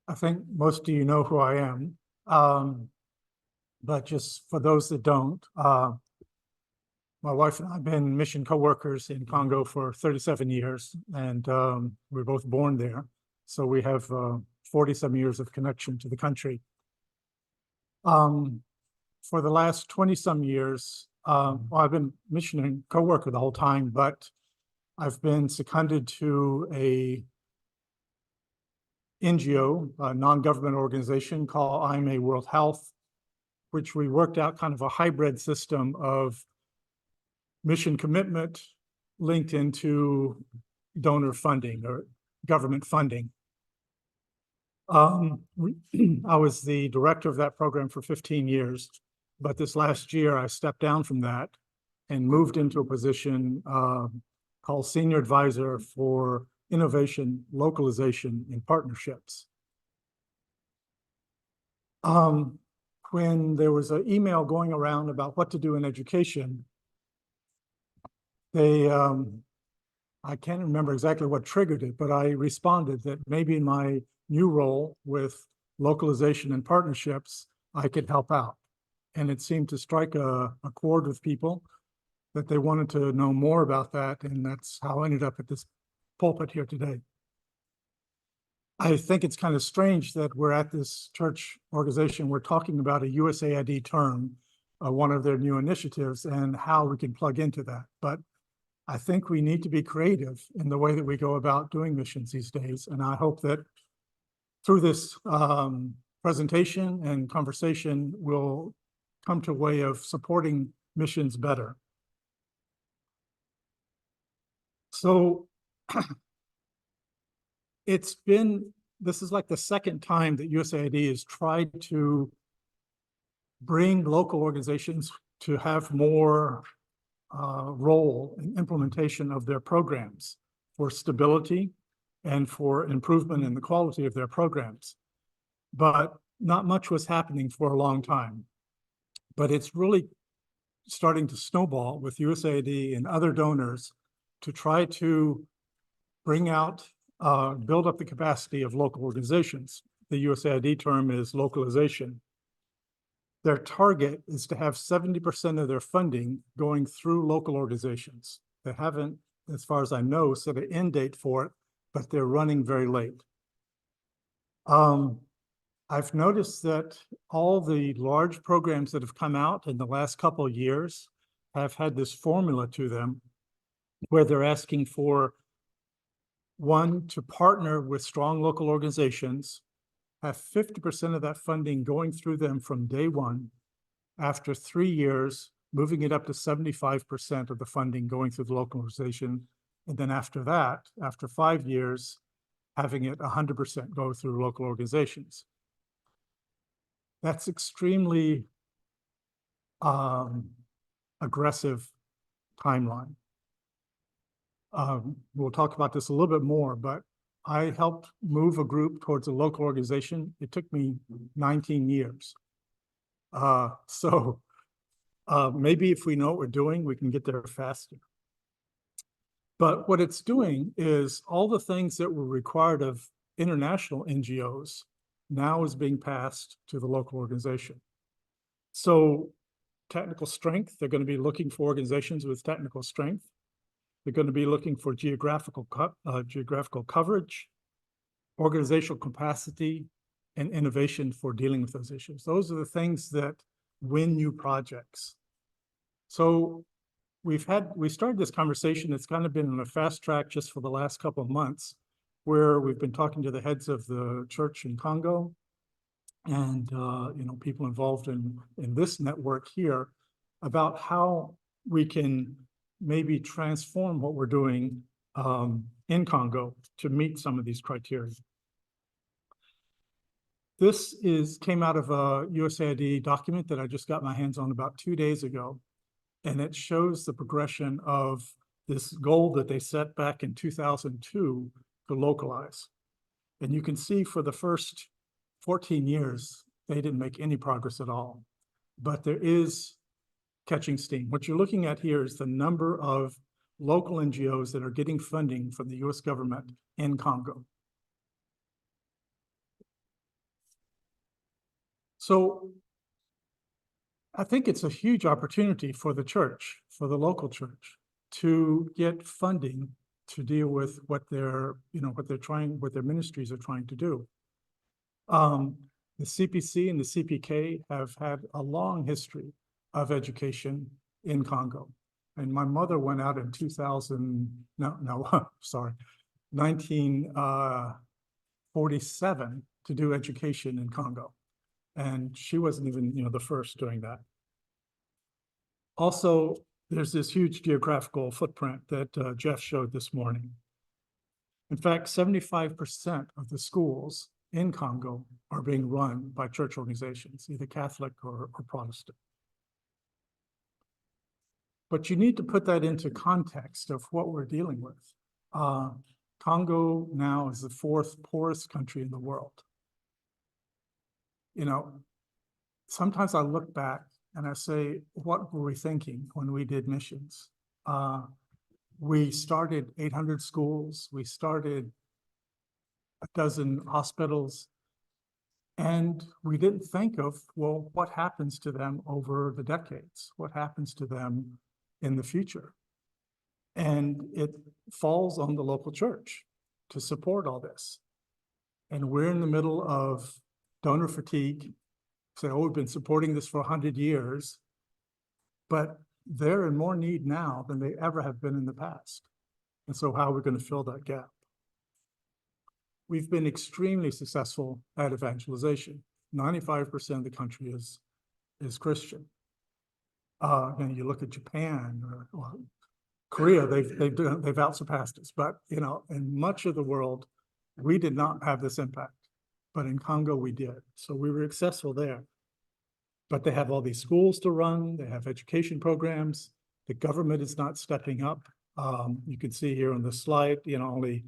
I think most of you know who I am. But just for those that don't, my wife and I have been mission co-workers in Congo for 37 years, and we were both born there. So we have 40-some years of connection to the country. For the last 20-some years, well, I've been missionary co-worker the whole time, but I've been seconded to a NGO, a non-government organization called IMA World Health, which we worked out kind of a hybrid system of mission commitment linked into donor funding or government funding. I was the director of that program for 15 years, but this last year I stepped down from that and moved into a position called Senior Advisor for Innovation, Localization, and Partnerships. When there was an email going around about what to do in education, I can't remember exactly what triggered it, but I responded that maybe in my new role with localization and partnerships, I could help out. And it seemed to strike a chord with people that they wanted to know more about that. And that's how I ended up at this pulpit here today. I think it's kind of strange that we're at this church organization, we're talking about a USAID term, one of their new initiatives, and how we can plug into that. But I think we need to be creative in the way that we go about doing missions these days. And I hope that through this presentation and conversation, we'll come to a way of supporting missions better. So this is like the second time that USAID has tried to bring local organizations to have more role in implementation of their programs for stability and for improvement in the quality of their programs. But not much was happening for a long time. But it's really starting to snowball with USAID and other donors to try to bring out, build up the capacity of local organizations. The USAID term is localization. Their target is to have 70% of their funding going through local organizations. They haven't, as far as I know, set an end date for it, but they're running very late. I've noticed that all the large programs that have come out in the last couple of years have had this formula to them where they're asking for, one, to partner with strong local organizations, have 50% of that funding going through them from day one. After 3 years, moving it up to 75% of the funding going through the local organization. And then after that, after 5 years, having it 100% go through local organizations. That's extremely aggressive timeline. We'll talk about this a little bit more, but I helped move a group towards a local organization. It took me 19 years. So maybe if we know what we're doing, we can get there faster. But what it's doing is all the things that were required of international NGOs now is being passed to the local organization. So technical strength, they're going to be looking for organizations with technical strength. They're going to be looking for geographical coverage, organizational capacity, and innovation for dealing with those issues. Those are the things that win new projects. So we started this conversation. It's kind of been on a fast track just for the last couple of months, where we've been talking to the heads of the church in Congo and people involved in this network here about how we can maybe transform what we're doing in Congo to meet some of these criteria. This came out of a USAID document that I just got my hands on about 2 days ago, and it shows the progression of this goal that they set back in 2002 to localize. And you can see for the first 14 years, they didn't make any progress at all, but there is catching steam. What you're looking at here is the number of local NGOs that are getting funding from the US government in Congo. So I think it's a huge opportunity for the church, for the local church, to get funding to deal with what their ministries are trying to do. The CPC and the CPK have had a long history of education in Congo. And my mother went out in 1947 to do education in Congo. And she wasn't even, the first doing that. Also, there's this huge geographical footprint that Jeff showed this morning. In fact, 75% of the schools in Congo are being run by church organizations, either Catholic or Protestant. But you need to put that into context of what we're dealing with. Congo now is the fourth poorest country in the world. Sometimes I look back and I say, what were we thinking when we did missions? We started 800 schools. We started a dozen hospitals. And we didn't think of, well, what happens to them over the decades? What happens to them in the future? And it falls on the local church to support all this. And we're in the middle of donor fatigue. Say, oh, we've been supporting this for 100 years, but they're in more need now than they ever have been in the past. And so how are we going to fill that gap? We've been extremely successful at evangelization. 95% of the country is Christian. And you look at Japan or Korea, they've outsurpassed us. But in much of the world, we did not have this impact. But in Congo, we did. So we were successful there. But they have all these schools to run. They have education programs. The government is not stepping up. You can see here on the slide, only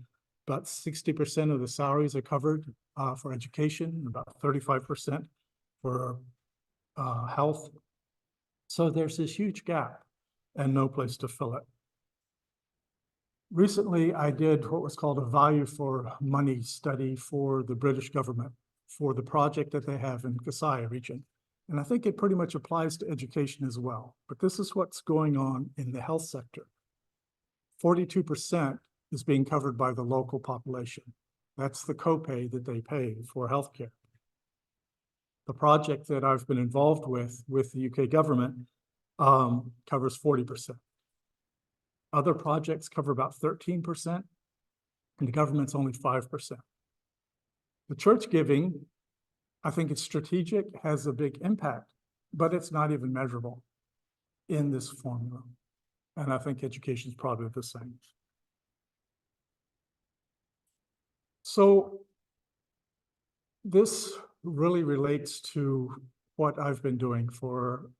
about 60% of the salaries are covered for education, about 35% for health. So there's this huge gap and no place to fill it. Recently, I did what was called a value for money study for the British government for the project that they have in Kasai region. And I think it pretty much applies to education as well. But this is what's going on in the health sector. 42% is being covered by the local population. That's the copay that they pay for healthcare. The project that I've been involved with the UK government covers 40%. Other projects cover about 13%, and the government's only 5%. The church giving, I think it's strategic, has a big impact, but it's not even measurable in this formula. And I think education is probably the same. So this really relates to what I've been doing for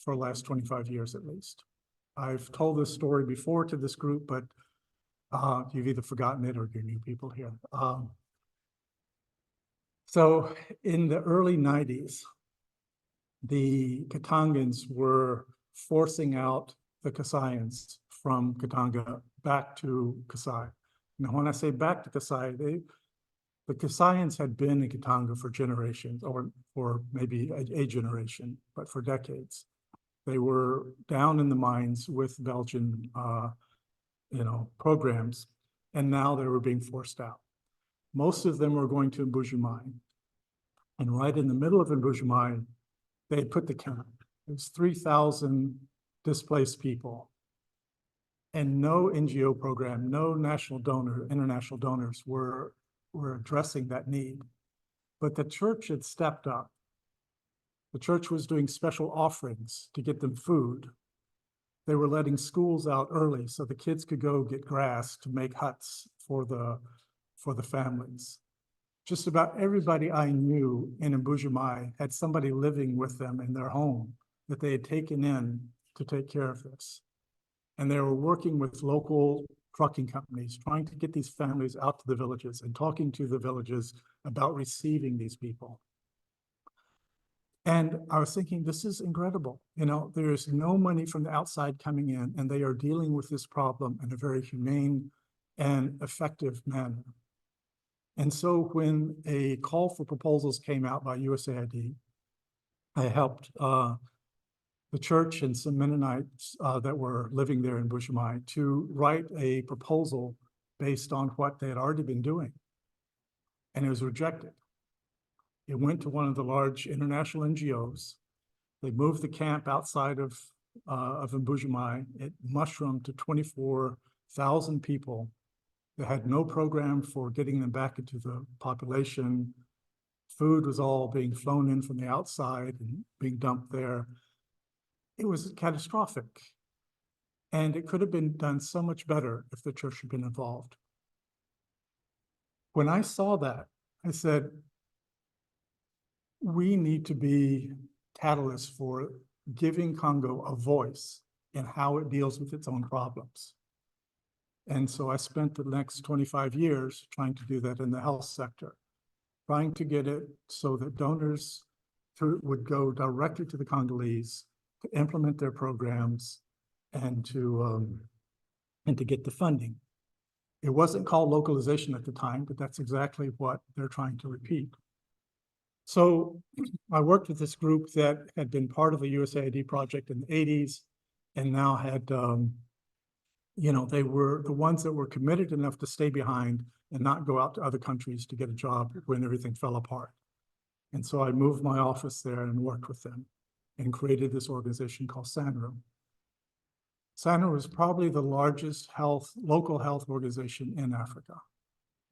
the last 25 years at least. I've told this story before to this group, but you've either forgotten it or you're new people here. So in the early 90s, the Katangans were forcing out the Kasaians from Katanga back to Kasai. Now, when I say back to Kasai, the Kasaians had been in Katanga for generations, or for maybe a generation, but for decades. They were down in the mines with Belgian, programs, and now they were being forced out. Most of them were going to Mbuji-Mayi. And right in the middle of Mbuji-Mayi, they put the camp. There's 3,000 displaced people. And no NGO program, no international donors were addressing that need. But the church had stepped up. The church was doing special offerings to get them food. They were letting schools out early so the kids could go get grass to make huts for the families. Just about everybody I knew in Mbuji-Mayi had somebody living with them in their home that they had taken in to take care of this. And they were working with local trucking companies, trying to get these families out to the villages and talking to the villages about receiving these people. And I was thinking, this is incredible. There's no money from the outside coming in, and they are dealing with this problem in a very humane and effective manner. And so when a call for proposals came out by USAID, I helped the church and some Mennonites that were living there in Bushmai to write a proposal based on what they had already been doing. And it was rejected. It went to one of the large international NGOs. They moved the camp outside of Mbuji-Mayi. It mushroomed to 24,000 people. They had no program for getting them back into the population. Food was all being flown in from the outside and being dumped there. It was catastrophic. And it could have been done so much better if the church had been involved. When I saw that, I said, we need to be catalysts for giving Congo a voice in how it deals with its own problems. And so I spent the next 25 years trying to do that in the health sector, trying to get it so that donors would go directly to the Congolese to implement their programs and to get the funding. It wasn't called localization at the time, but that's exactly what they're trying to repeat. So I worked with this group that had been part of the USAID project in the 80s and now had, they were the ones that were committed enough to stay behind and not go out to other countries to get a job when everything fell apart. And so I moved my office there and worked with them and created this organization called SANRU. SANRU is probably the largest local health organization in Africa.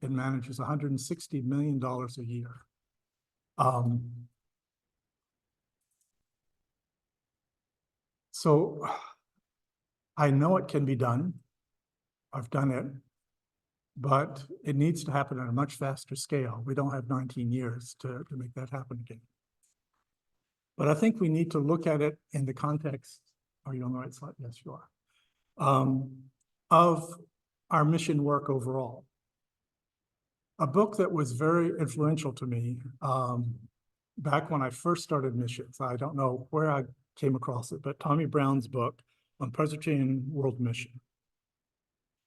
It manages $160 million a year. So I know it can be done. I've done it, but it needs to happen at a much faster scale. We don't have 19 years to make that happen again. But I think we need to look at it in the context, are you on the right slide? Yes, you are, of our mission work overall. A book that was very influential to me back when I first started missions, I don't know where I came across it, but Tommy Brown's book on Presbyterian World Mission.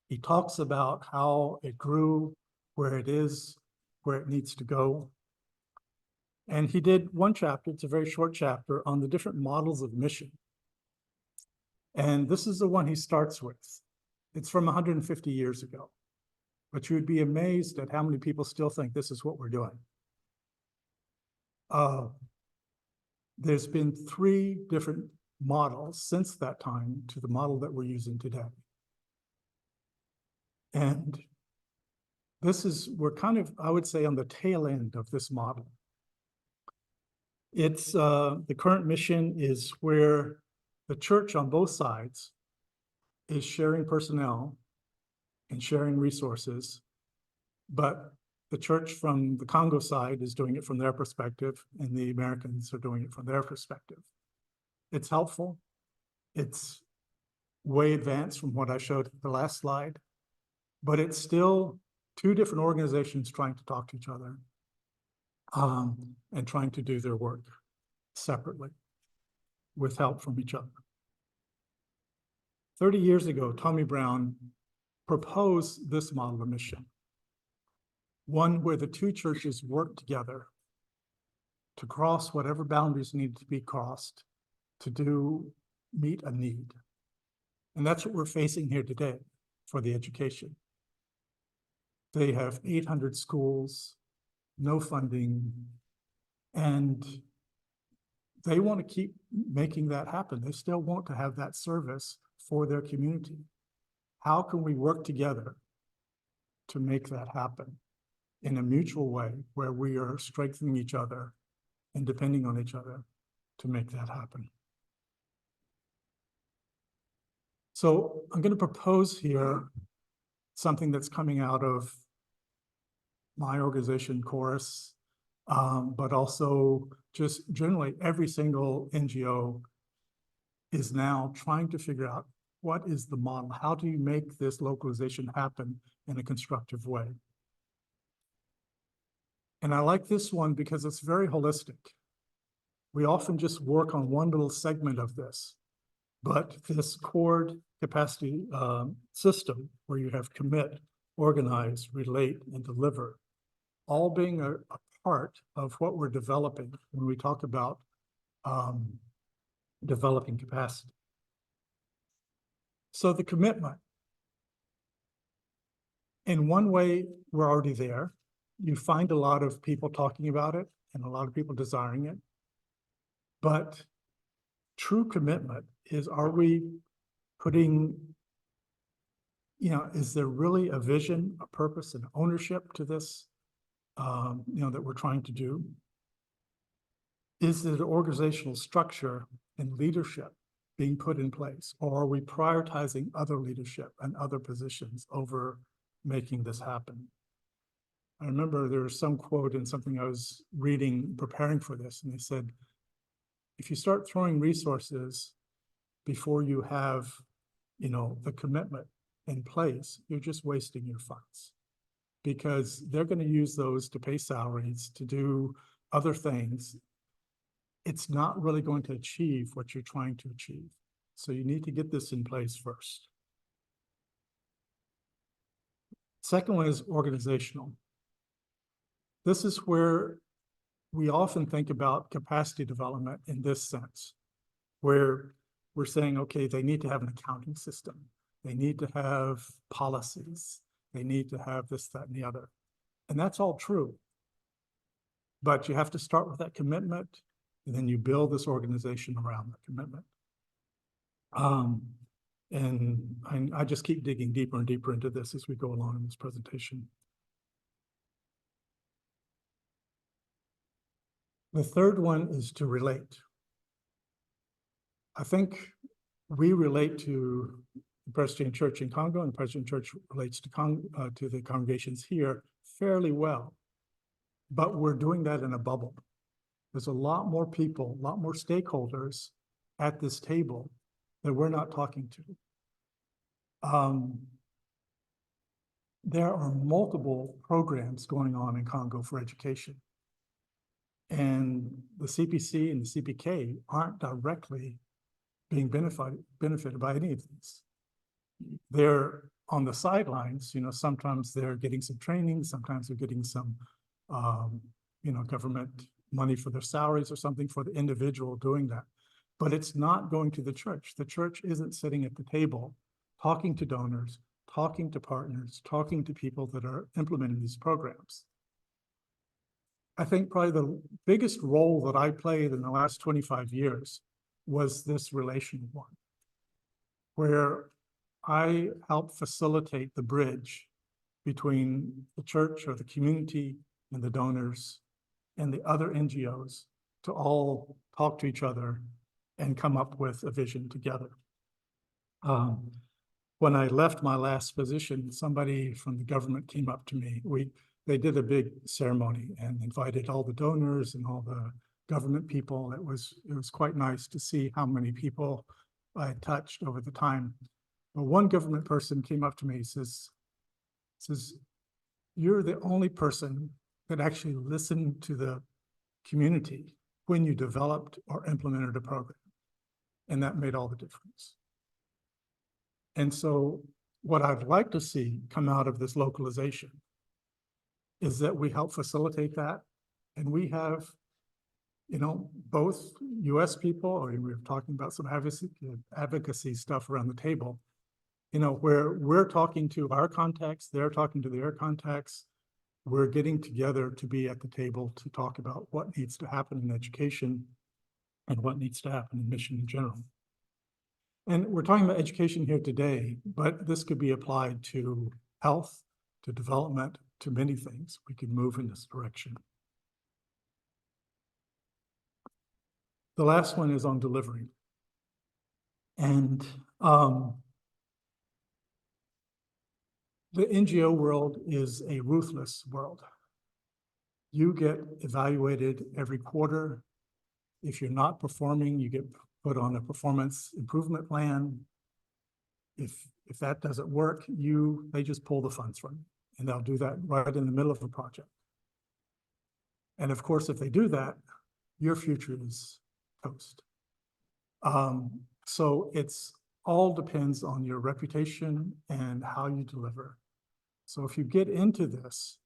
He talks about how it grew, where it is, where it needs to go. And he did one chapter, it's a very short chapter, on the different models of mission. And this is the one he starts with. It's from 150 years ago. But you would be amazed at how many people still think this is what we're doing. There's been 3 different models since that time to the model that we're using today. And we're kind of, I would say, on the tail end of this model. It's the current mission is where the church on both sides is sharing personnel and sharing resources, but the church from the Congo side is doing it from their perspective, and the Americans are doing it from their perspective. It's helpful. It's way advanced from what I showed the last slide, but it's still 2 different organizations trying to talk to each other and trying to do their work separately with help from each other. 30 years ago, Tommy Brown proposed this model of mission, one where the 2 churches work together to cross whatever boundaries need to be crossed to meet a need. And that's what we're facing here today for the education. They have 800 schools, no funding, and they want to keep making that happen. They still want to have that service for their community. How can we work together to make that happen in a mutual way where we are strengthening each other and depending on each other to make that happen? So I'm going to propose here something that's coming out of my organization, Chorus, but also just generally every single NGO is now trying to figure out what is the model? How do you make this localization happen in a constructive way? And I like this one because it's very holistic. We often just work on one little segment of this, but this core capacity system where you have commit, organize, relate, and deliver, all being a part of what we're developing when we talk about developing capacity. So the commitment, in one way, we're already there. You find a lot of people talking about it and a lot of people desiring it. But true commitment is, are we putting, is there really a vision, a purpose, and ownership to this, that we're trying to do? Is it an organizational structure and leadership being put in place, or are we prioritizing other leadership and other positions over making this happen? I remember there was some quote in something I was reading, preparing for this, and they said, if you start throwing resources before you have, the commitment in place, you're just wasting your funds, because they're going to use those to pay salaries, to do other things. It's not really going to achieve what you're trying to achieve. So you need to get this in place first. Second one is organizational. This is where we often think about capacity development in this sense, where we're saying, okay, they need to have an accounting system. They need to have policies. They need to have this, that, and the other. And that's all true. But you have to start with that commitment, and then you build this organization around that commitment. And I just keep digging deeper and deeper into this as we go along in this presentation. The third one is to relate. I think we relate to the Presbyterian Church in Congo, and the Presbyterian Church relates to the congregations here fairly well. But we're doing that in a bubble. There's a lot more people, a lot more stakeholders at this table that we're not talking to. There are multiple programs going on in Congo for education. And the CPC and the CPK aren't directly being benefited by any of these. They're on the sidelines, sometimes they're getting some training, sometimes they're getting some, government money for their salaries or something for the individual doing that. But it's not going to the church. The church isn't sitting at the table talking to donors, talking to partners, talking to people that are implementing these programs. I think probably the biggest role that I played in the last 25 years was this relational one, where I helped facilitate the bridge between the church or the community and the donors and the other NGOs to all talk to each other and come up with a vision together. When I left my last position, somebody from the government came up to me. They did a big ceremony and invited all the donors and all the government people. It was quite nice to see how many people I had touched over the time. But one government person came up to me and says, you're the only person that actually listened to the community when you developed or implemented a program. And that made all the difference. And so what I'd like to see come out of this localization is that we help facilitate that. And we have, both US people, or we were talking about some advocacy stuff around the table, where we're talking to our contacts, they're talking to their contacts. We're getting together to be at the table to talk about what needs to happen in education and what needs to happen in mission in general. And we're talking about education here today, but this could be applied to health, to development, to many things. We could move in this direction. The last one is on delivery. And the NGO world is a ruthless world. You get evaluated every quarter. If you're not performing, you get put on a performance improvement plan. If that doesn't work, they just pull the funds from you, and they'll do that right in the middle of a project. And of course, if they do that, your future is toast. So it's all depends on your reputation and how you deliver. So if you get into this,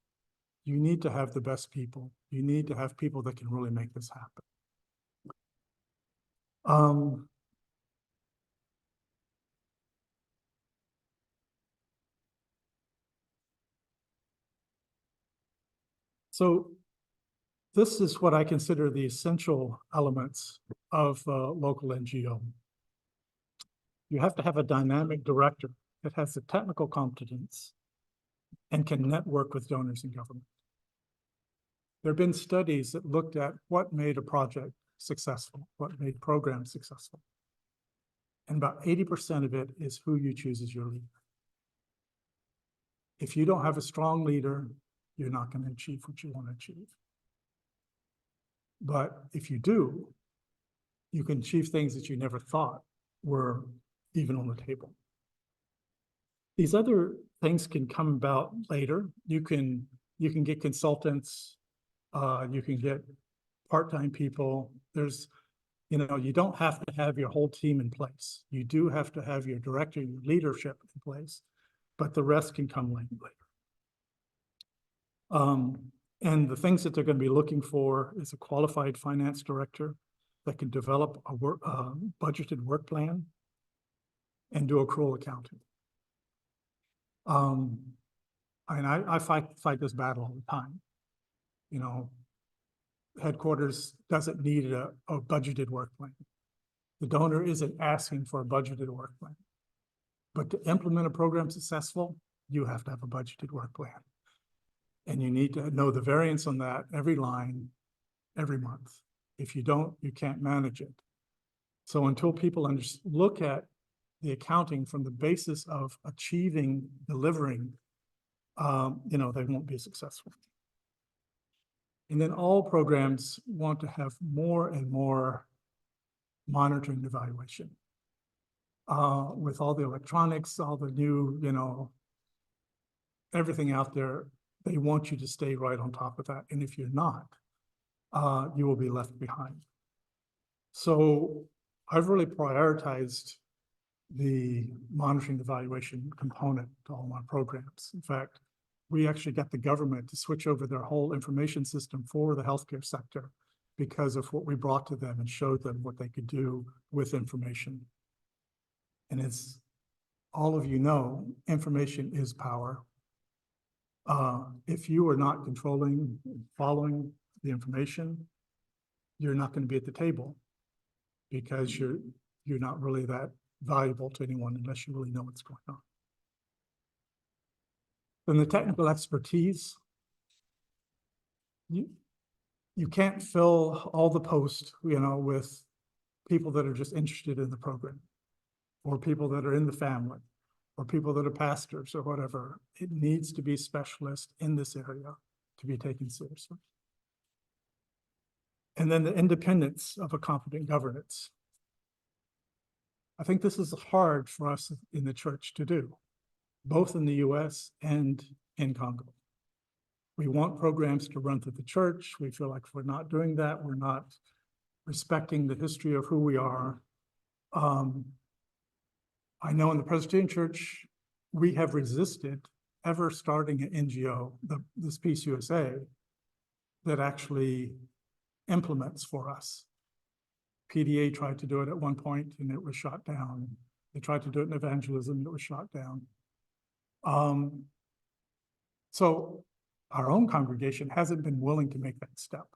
you need to have the best people. You need to have people that can really make this happen. Um, so this is what I consider the essential elements of local NGO. You have to have a dynamic director that has the technical competence and can network with donors and government. There have been studies that looked at what made a project successful, what made programs successful. And about 80% of it is who you choose as your leader. If you don't have a strong leader, you're not going to achieve what you want to achieve. But if you do, you can achieve things that you never thought were even on the table. These other things can come about later. You can get consultants, you can get part-time people. There's, you don't have to have your whole team in place. You do have to have your director, your leadership in place, but the rest can come later. And the things that they're going to be looking for is a qualified finance director that can develop a budgeted work plan and do accrual accounting. And I fight this battle all the time. Headquarters doesn't need a budgeted work plan. The donor isn't asking for a budgeted work plan. But to implement a program successful, you have to have a budgeted work plan. And you need to know the variance on that every line, every month. If you don't, you can't manage it. So until people look at the accounting from the basis of achieving, delivering, they won't be successful. And then all programs want to have more and more monitoring evaluation. With all the electronics, all the new, everything out there, they want you to stay right on top of that. And if you're not, you will be left behind. So I've really prioritized the monitoring evaluation component to all my programs. In fact, we actually got the government to switch over their whole information system for the healthcare sector because of what we brought to them and showed them what they could do with information. And as all of you know, information is power. If you are not controlling, following the information, you're not going to be at the table because you're not really that valuable to anyone unless you really know what's going on. Then the technical expertise, you can't fill all the posts, with people that are just interested in the program or people that are in the family or people that are pastors or whatever. It needs to be specialists in this area to be taken seriously. And then the independence of a competent governance. I think this is hard for us in the church to do, both in the US and in Congo. We want programs to run through the church. We feel like if we're not doing that, we're not respecting the history of who we are. I know in the Presbyterian Church, we have resisted ever starting an NGO, this Peace USA, that actually implements for us. PDA tried to do it at one point and it was shot down. They tried to do it in evangelism and it was shot down. So our own congregation hasn't been willing to make that step.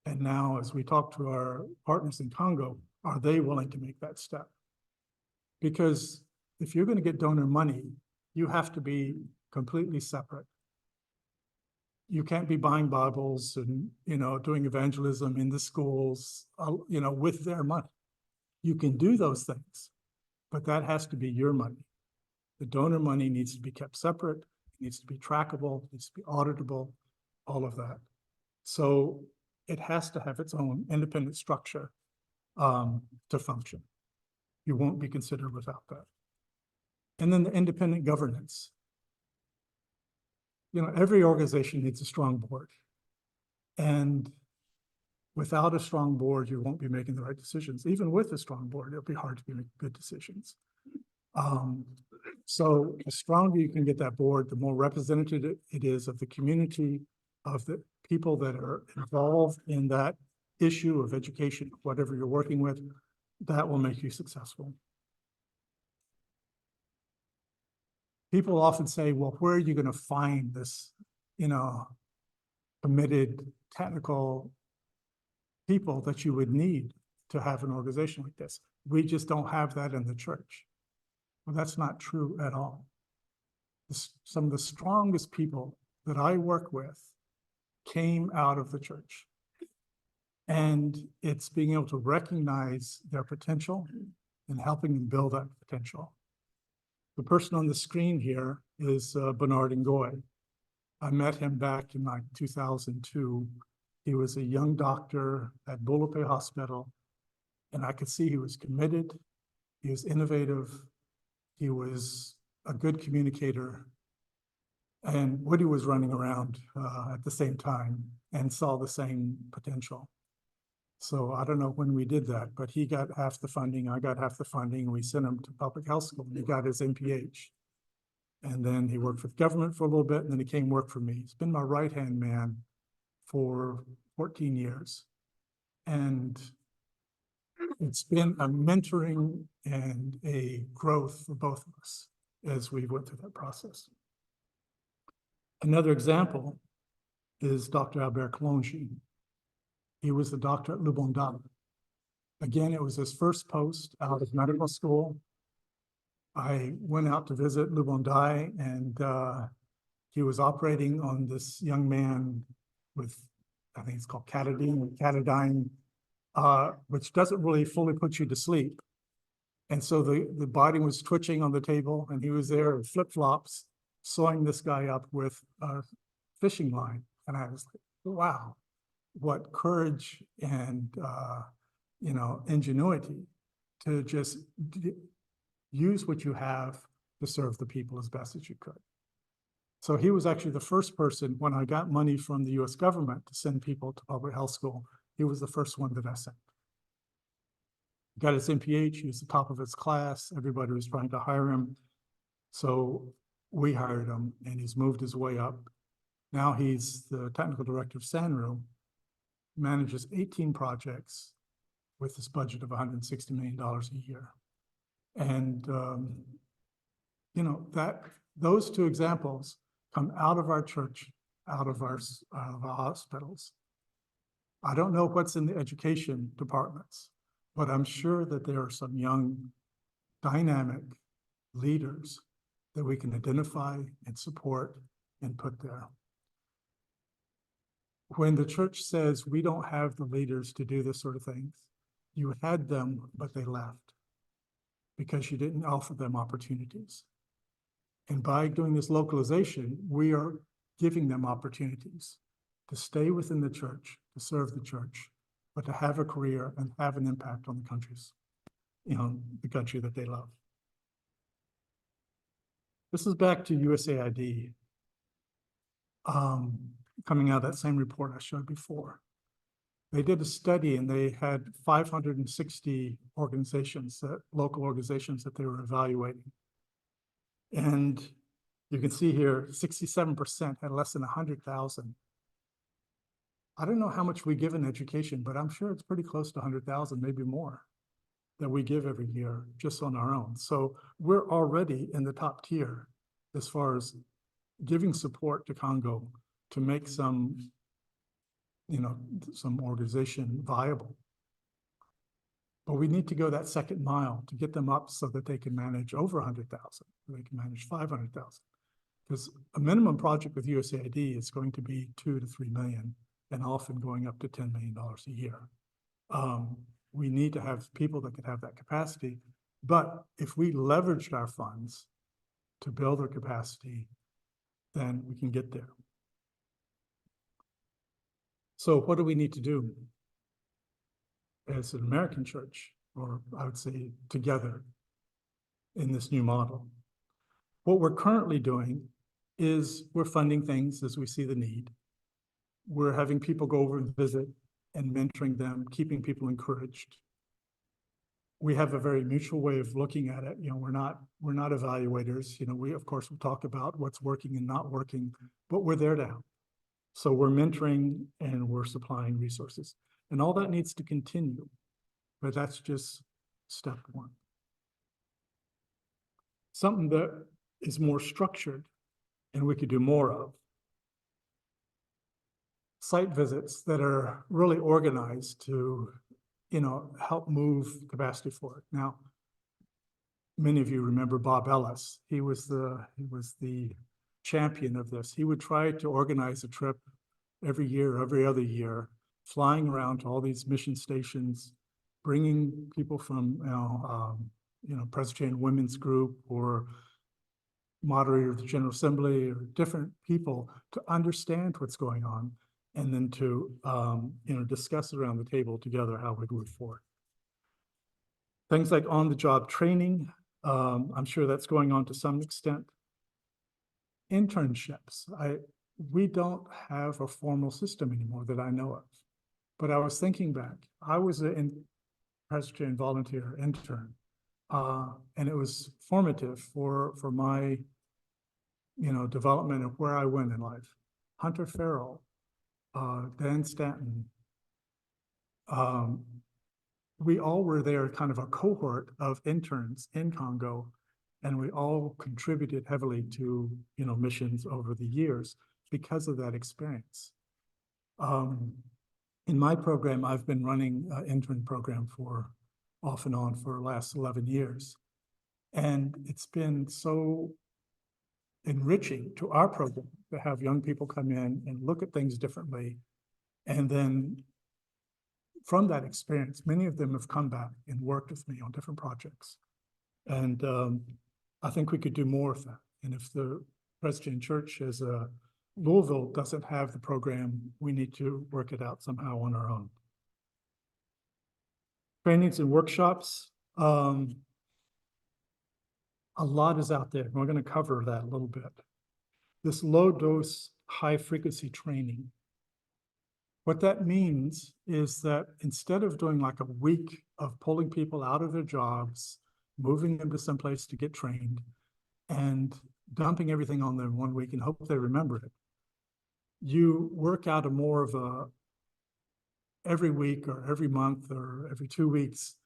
And now as we talk to our partners in Congo, are they willing to make that step? Because if you're going to get donor money, you have to be completely separate. You can't be buying Bibles and, doing evangelism in the schools, with their money. You can do those things, but that has to be your money. The donor money needs to be kept separate, it needs to be trackable, it needs to be auditable, all of that. So it has to have its own independent structure to function. You won't be considered without that. And then the independent governance. Every organization needs a strong board. And without a strong board, you won't be making the right decisions. Even with a strong board, it'll be hard to be making good decisions. So the stronger you can get that board, the more representative it is of the community, of the people that are involved in that issue of education, whatever you're working with, that will make you successful. People often say, well, where are you going to find this, committed technical people that you would need to have an organization like this? We just don't have that in the church. Well, that's not true at all. Some of the strongest people that I work with came out of the church. And it's being able to recognize their potential and helping them build that potential. The person on the screen here is Bernard Ngoy. I met him back in like 2002. He was a young doctor at Bulape Hospital, and I could see he was committed, he was innovative, he was a good communicator, and Woody was running around at the same time and saw the same potential. So I don't know when we did that, but he got half the funding, I got half the funding, and we sent him to public health school. He got his MPH. And then he worked for the government for a little bit, and then he came work for me. He's been my right-hand man for 14 years. And it's been a mentoring and a growth for both of us as we went through that process. Another example is Dr. Albert Kalonji. He was the doctor at Lubonda. Again, it was his first post out of medical school. I went out to visit Lubonda, and he was operating on this young man with, I think it's called catadine, which doesn't really fully put you to sleep. And so the body was twitching on the table, and he was there in flip-flops, sewing this guy up with a fishing line. And I was like, wow, what courage and, ingenuity to just use what you have to serve the people as best as you could. So he was actually the first person, when I got money from the US government to send people to public health school, he was the first one that I sent. He got his MPH, he was the top of his class, everybody was trying to hire him. So we hired him, and he's moved his way up. Now he's the technical director of SANRU, manages 18 projects with this budget of $160 million a year. And, those two examples come out of our church, out of our hospitals. I don't know what's in the education departments, but I'm sure that there are some young, dynamic leaders that we can identify and support and put there. When the church says we don't have the leaders to do this sort of things, you had them, but they left because you didn't offer them opportunities. And by doing this localization, we are giving them opportunities to stay within the church, to serve the church, but to have a career and have an impact on the countries, the country that they love. This is back to USAID, coming out of that same report I showed before. They did a study, and they had 560 organizations, local organizations that they were evaluating. And you can see here, 67% had less than 100,000. I don't know how much we give in education, but I'm sure it's pretty close to 100,000, maybe more, that we give every year just on our own. So we're already in the top tier as far as giving support to Congo to make some organization viable. But we need to go that second mile to get them up so that they can manage over 100,000, they can manage 500,000. Because a minimum project with USAID is going to be 2 to 3 million, and often going up to $10 million a year. We need to have people that can have that capacity. But if we leveraged our funds to build their capacity, then we can get there. So what do we need to do as an American church, or I would say together in this new model? What we're currently doing is we're funding things as we see the need. We're having people go over and visit and mentoring them, keeping people encouraged. We have a very mutual way of looking at it. We're not evaluators. We of course will talk about what's working and not working, but we're there to help. So we're mentoring and we're supplying resources. And all that needs to continue, but that's just step one. Something that is more structured and we could do more of. Site visits that are really organized to, help move capacity forward. Now, many of you remember Bob Ellis. He was the champion of this. He would try to organize a trip every year, every other year, flying around to all these mission stations, bringing people from, Presbyterian Women's Group or moderator of the General Assembly or different people to understand what's going on, and then to, discuss around the table together how we move forward. Things like on-the-job training, I'm sure that's going on to some extent. Internships, we don't have a formal system anymore that I know of. But I was thinking back, I was a Presbyterian volunteer intern, and it was formative for my, development of where I went in life. Hunter Farrell, Dan Stanton, we all were there, kind of a cohort of interns in Congo, and we all contributed heavily to, missions over the years because of that experience. In my program, I've been running an intern program for off and on for the last 11 years. And it's been so enriching to our program to have young people come in and look at things differently. And then from that experience, many of them have come back and worked with me on different projects. And I think we could do more of that. And if the Presbyterian Church as a Louisville doesn't have the program, we need to work it out somehow on our own. Trainings and workshops. A lot is out there. We're going to cover that a little bit. This low dose, high frequency training. What that means is that instead of doing like a week of pulling people out of their jobs, moving them to someplace to get trained, and dumping everything on them 1 week and hope they remember it, you work out a more of a every week or every month or every 2 weeks,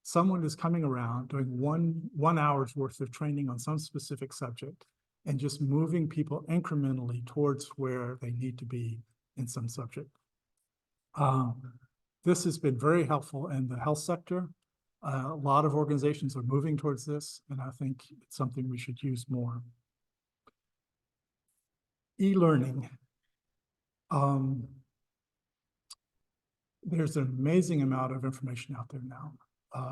someone is coming around doing one hour's worth of training on some specific subject and just moving people incrementally towards where they need to be in some subject. This has been very helpful in the health sector. A lot of organizations are moving towards this, and I think it's something we should use more. E-learning. There's an amazing amount of information out there now.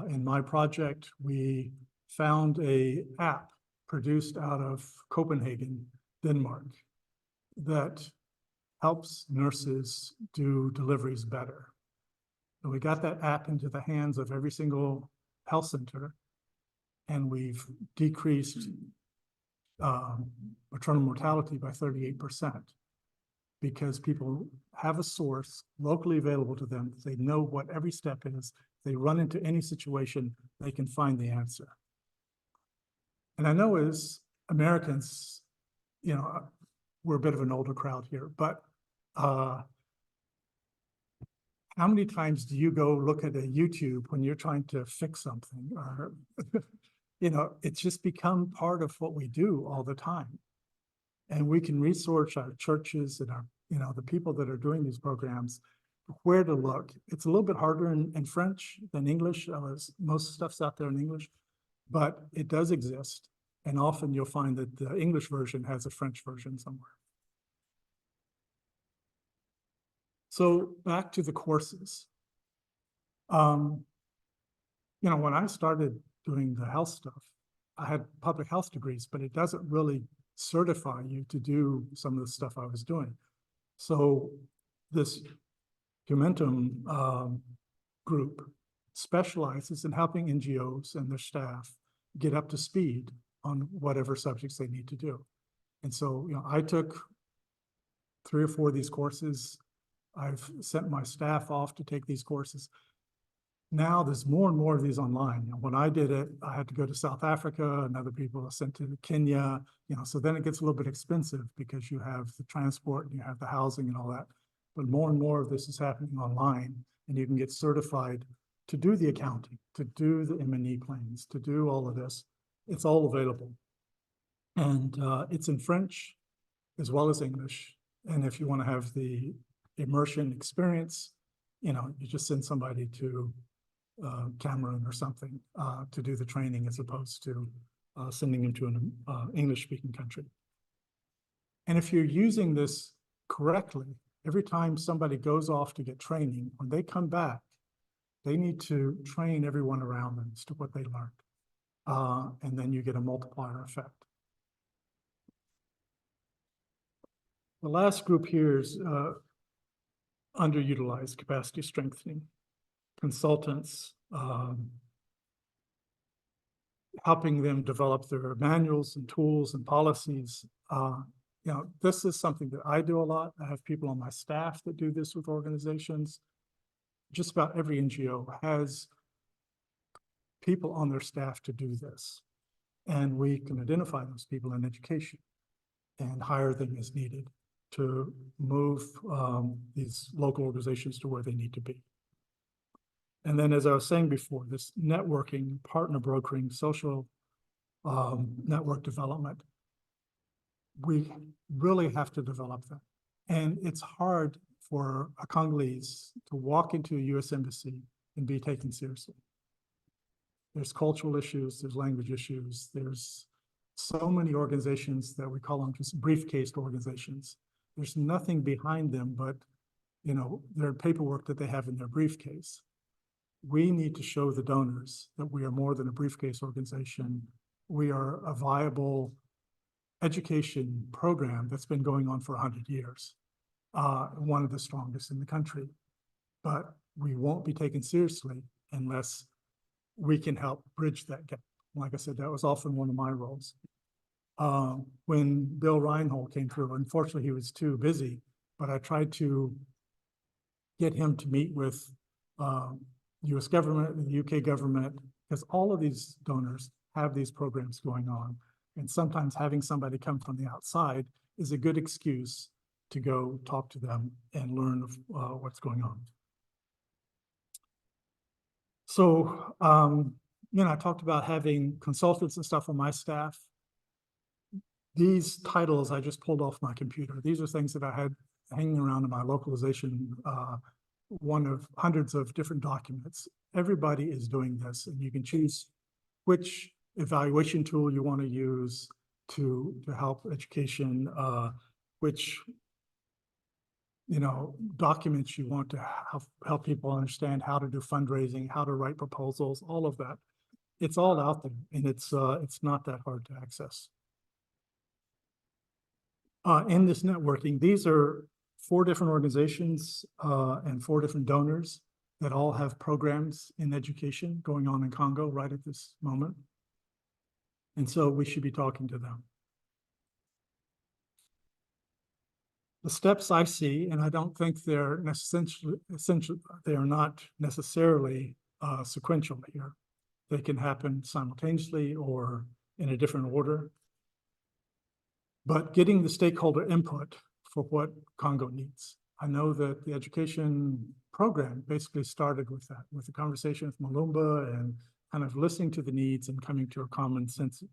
In my project, we found an app produced out of Copenhagen, Denmark, that helps nurses do deliveries better. And we got that app into the hands of every single health center, and we've decreased maternal mortality by 38%. Because people have a source locally available to them. They know what every step is. They run into any situation, they can find the answer. And I know as Americans, we're a bit of an older crowd here, but how many times do you go look at a YouTube when you're trying to fix something? Or, it's just become part of what we do all the time. And we can research our churches and our, the people that are doing these programs, where to look. It's a little bit harder in French than English. Most stuff's out there in English, but it does exist. And often you'll find that the English version has a French version somewhere. So back to the courses. When I started doing the health stuff, I had public health degrees, but it doesn't really certify you to do some of the stuff I was doing. So this Momentum group specializes in helping NGOs and their staff get up to speed on whatever subjects they need to do. And so, I took 3 or 4 of these courses. I've sent my staff off to take these courses. Now there's more and more of these online. When I did it, I had to go to South Africa, and other people are sent to Kenya, so then it gets a little bit expensive because you have the transport and you have the housing and all that. But more and more of this is happening online, and you can get certified to do the accounting, to do the M&E claims, to do all of this. It's all available. And it's in French as well as English. And if you want to have the immersion experience, you know, you just send somebody to Cameroon or something to do the training as opposed to sending them to an English-speaking country. And if you're using this correctly, every time somebody goes off to get training, when they come back, they need to train everyone around them as to what they learned. And then you get a multiplier effect. The last group here is underutilized capacity strengthening. Consultants, helping them develop their manuals and tools and policies. You know, this is something that I do a lot. I have people on my staff that do this with organizations. Just about every NGO has people on their staff to do this. And we can identify those people in education and hire them as needed to move these local organizations to where they need to be. And then, as I was saying before, this networking, partner brokering, social network development, we really have to develop that. And it's hard for a Congolese to walk into a U.S. embassy and be taken seriously. There's cultural issues, there's language issues, there's so many organizations that we call them just briefcase organizations. There's nothing behind them but, you know, their paperwork that they have in their briefcase. We need to show the donors that we are more than a briefcase organization. We are a viable education program that's been going on for 100 years, one of the strongest in the country. But we won't be taken seriously unless we can help bridge that gap. Like I said, that was often one of my roles. When Bill Reinhold came through, unfortunately, he was too busy, but I tried to get him to meet with U.S. government and the U.K. government, because all of these donors have these programs going on. And sometimes having somebody come from the outside is a good excuse to go talk to them and learn what's going on. So, you know, I talked about having consultants and stuff on my staff. These titles I just pulled off my computer. These are things that I had hanging around in my localization, one of hundreds of different documents. Everybody is doing this, and you can choose which evaluation tool you want to use to help education, which, you know, documents you want to help people understand how to do fundraising, how to write proposals, all of that. It's all out there, and it's not that hard to access. In this networking, these are 4 different organizations and 4 different donors that all have programs in education going on in Congo right at this moment. And so we should be talking to them. The steps I see, and I don't think they're they are not necessarily sequential here. They can happen simultaneously or in a different order. But getting the stakeholder input for what Congo needs. I know that the education program basically started with that, with the conversation with Malumba and kind of listening to the needs and coming to a common sense,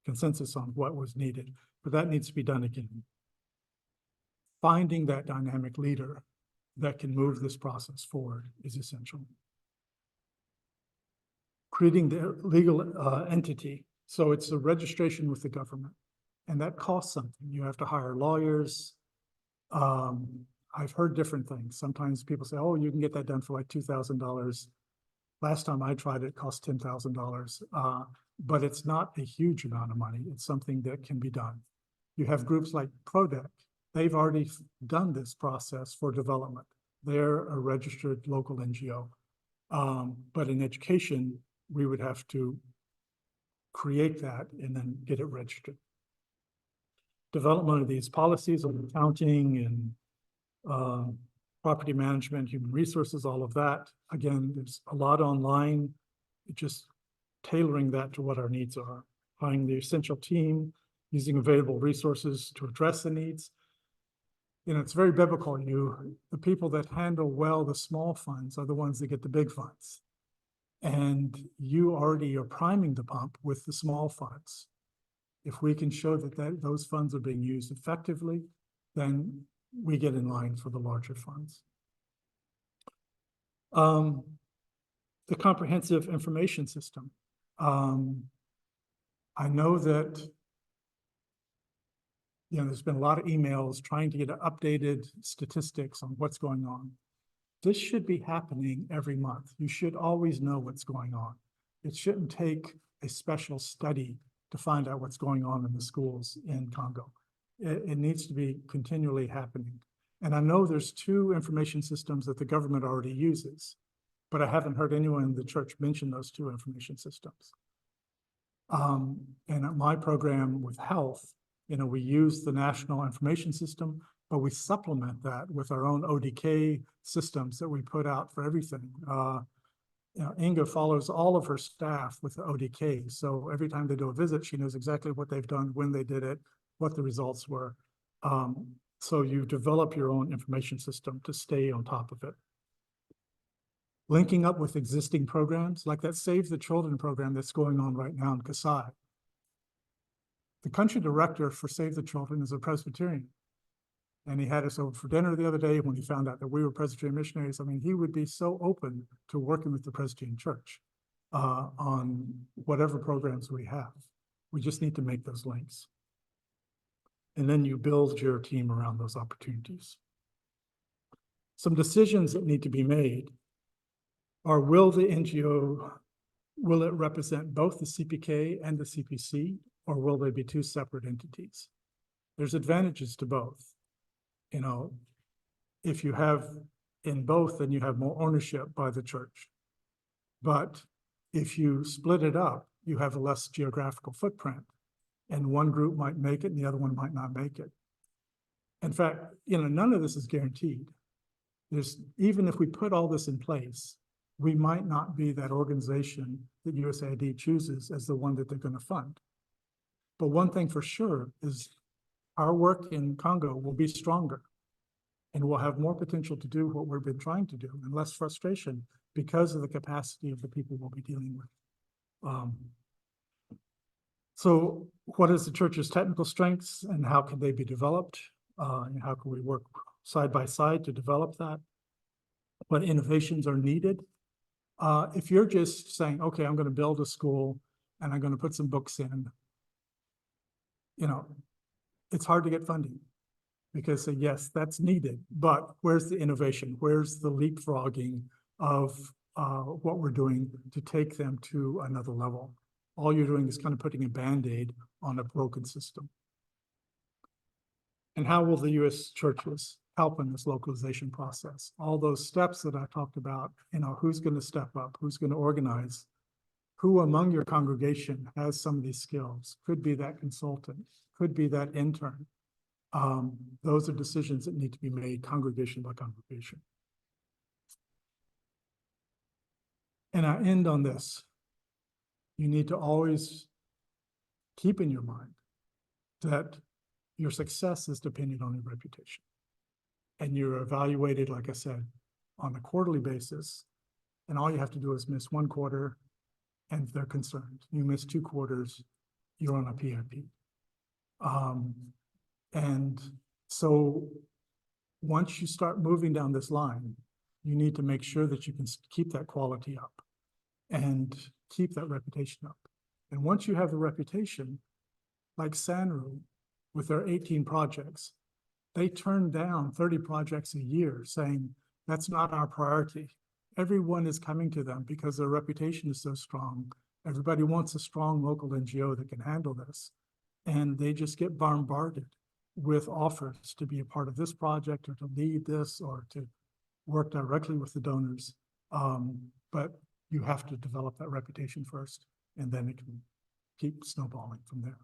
consensus on what was needed. But that needs to be done again. Finding that dynamic leader that can move this process forward is essential. Creating the legal entity. So it's a registration with the government, and that costs something. You have to hire lawyers. I've heard different things. Sometimes people say, oh, you can get that done for like $2,000. Last time I tried it, it cost $10,000. But it's not a huge amount of money. It's something that can be done. You have groups like PRODEC. They've already done this process for development. They're a registered local NGO. But in education, we would have to create that and then get it registered. Development of these policies on accounting and property management, human resources, all of that. Again, there's a lot online, just tailoring that to what our needs are. Finding the essential team, using available resources to address the needs. it's very biblical. The people that handle well the small funds are the ones that get the big funds. And you already are priming the pump with the small funds. If we can show that those funds are being used effectively, then we get in line for the larger funds. The comprehensive information system. I know that there's been a lot of emails trying to get updated statistics on what's going on. This should be happening every month. You should always know what's going on. It shouldn't take a special study to find out what's going on in the schools in Congo. It needs to be continually happening. And I know there's 2 information systems that the government already uses, but I haven't heard anyone in the church mention those 2 information systems. And at my program with health, we use the National Information System, but we supplement that with our own ODK systems that we put out for everything. Inga follows all of her staff with the ODK. So every time they do a visit, she knows exactly what they've done, when they did it, what the results were. So you develop your own information system to stay on top of it. Linking up with existing programs like that Save the Children program that's going on right now in Kasai. The country director for Save the Children is a Presbyterian. And he had us over for dinner the other day when he found out that we were Presbyterian missionaries. I mean, he would be so open to working with the Presbyterian Church on whatever programs we have. We just need to make those links. And then you build your team around those opportunities. Some decisions that need to be made are, will the NGO, will it represent both the CPK and the CPC, or will they be 2 separate entities? There's advantages to both. If you have in both, then you have more ownership by the church. But if you split it up, you have a less geographical footprint, and one group might make it and the other one might not make it. In fact, none of this is guaranteed. Even if we put all this in place, we might not be that organization that USAID chooses as the one that they're going to fund. But one thing for sure is our work in Congo will be stronger, and we'll have more potential to do what we've been trying to do, and less frustration because of the capacity of the people we'll be dealing with. So what is the church's technical strengths, and how can they be developed? And how can we work side by side to develop that? What innovations are needed? If you're just saying, okay, I'm going to build a school and I'm going to put some books in, it's hard to get funding, because yes, that's needed, but where's the innovation? Where's the leapfrogging of what we're doing to take them to another level? All you're doing is kind of putting a Band-Aid on a broken system. And how will the U.S. churches help in this localization process? All those steps that I talked about, who's going to step up, who's going to organize, who among your congregation has some of these skills, could be that consultant, could be that intern. Those are decisions that need to be made congregation by congregation. And I end on this. You need to always keep in your mind that your success is dependent on your reputation. And you're evaluated, like I said, on a quarterly basis. And all you have to do is miss 1 quarter, and they're concerned. You miss 2 quarters, you're on a PIP. And so once you start moving down this line, you need to make sure that you can keep that quality up and keep that reputation up. And once you have the reputation, like Sanru, with their 18 projects, they turn down 30 projects a year saying, that's not our priority. Everyone is coming to them because their reputation is so strong. Everybody wants a strong local NGO that can handle this. And they just get bombarded with offers to be a part of this project, or to lead this, or to work directly with the donors. But you have to develop that reputation first, and then it can keep snowballing from there.